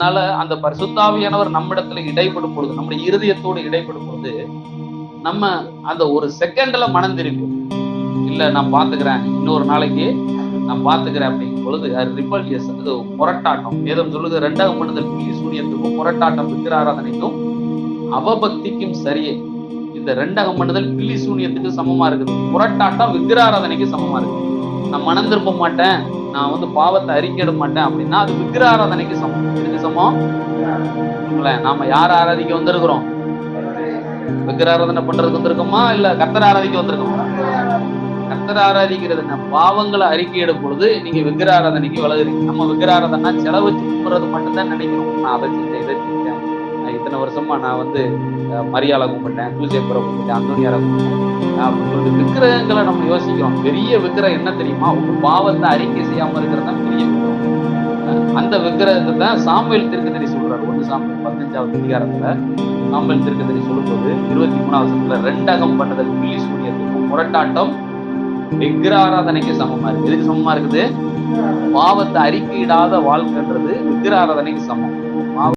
அதனால அந்த பரிசுத்தாவியானவர் நம்மிடத்துல இடைப்படும் பொழுது, நம்முடைய இருதயத்தோடு இடைப்படும் பொழுது, நம்ம அந்த ஒரு செகண்ட்ல மனம் திரும்பி, இல்ல நான் பாத்துக்கிறேன், இன்னொரு நாளைக்கு நான் பாத்துக்கிறேன் அப்படிங்கும் பொழுது அது ரிபல்லியஸ், அது முரட்டாட்டம். வேதம் சொல்லுது, 2 பண்ணுதல் பில்லி சூனியத்துக்கும் முரட்டாட்டம் விக்கிர ஆராதனைக்கும் அவபக்திக்கும் சரியே. இந்த 2 பண்ணுதல் பில்லி சூனியத்துக்கு சமமா இருக்குது, முரட்டாட்டம் விக்கிர ஆராதனைக்கு சமமா இருக்குது. நான் மனம் திரும்ப மாட்டேன், நான் வந்து பாவத்தை அறிக்கையிட மாட்டேன் அப்படின்னா அது விக்கிர ஆராதனைக்கு சமம். இதுக்கு சமம். நாம யார் ஆராதிக்க வந்திருக்கிறோம்? விக்கிர ஆராதனை பண்றதுக்கு வந்திருக்கோமா, இல்ல கர்த்தர் ஆராதிக்க வந்திருக்கோமா? கர்த்தர் ஆராதிக்கிறது. பாவங்களை அறிக்கையிடும் பொழுது நீங்க விக்கிர ஆராதனைக்கு விலகுறீங்க. நம்ம விக்கிர ஆராதனை செலவு வச்சு கும்பிடுறது மட்டும்தான் நினைக்கிறோம். நான் அதை செஞ்சேன், இதை செஞ்சேன், இத்தனை வருஷமா நான் வந்து மரியாதை கும்பிட்டேன், ஜூசேப்பரை கும்பிட்டேன், அந்தோனியாரை கும்பிட்டேன் அப்படின்னு சொல்லிட்டு விக்கிரகங்களை நம்ம யோசிக்கிறோம். பெரிய விக்கிரகம் என்ன தெரியுமா? உங்க பாவத்தை அறிக்கை செய்யாம இருக்கிறது தான் பெரிய விக்கிரகம். அந்த விக்கிரகத்தை தான் சாமுவேல் தீர்க்கதரிசி சொல்றாரு. 1 சாமுவேல் 15வது அதிகாரத்துல சாமுவேல் தீர்க்கதரிசி சொல்லும்போது 23வது வசனத்துல 2 பண்ணுதல் பில்லி சூனியத்துக்கும் முரட்டாட்டம் விக்கிர ஆராதனைக்கு சமமா இருக்கு. எதுக்கு சமமா இருக்குது? பாவத்தை அறிக்கையிடாத வாழ்க்கைன்றது விக்கிர ஆராதனைக்கு சமம்.